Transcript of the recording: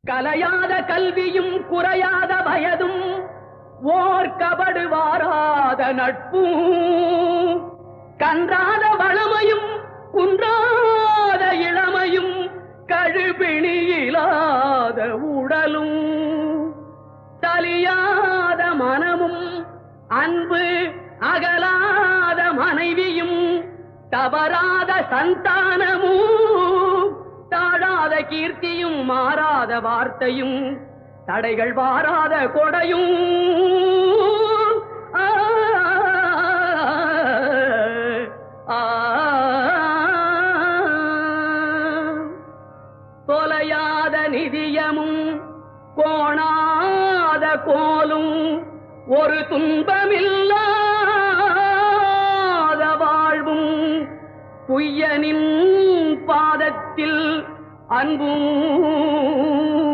கலையாத கல்வியும் குறையாத வயதும் ஓர் கபடு வாராத நட்பும் கன்றாத வளமையும் குன்றாத இளமையும் கழுபிணியிலாத உடலும் தலியாத மனமும் அன்பு அகலாத மனைவியும் தவறாத சந்தானமும் தாழாத கீர்த்தியும் மாறாத வார்த்தையும் தடைகள் வாராத கொடையும் தொலையாத நிதியமும் கோணாத கோலும் ஒரு துன்பமில்லாத வாழ்வும் குய்யனின் பாதத்தில் அன்பும்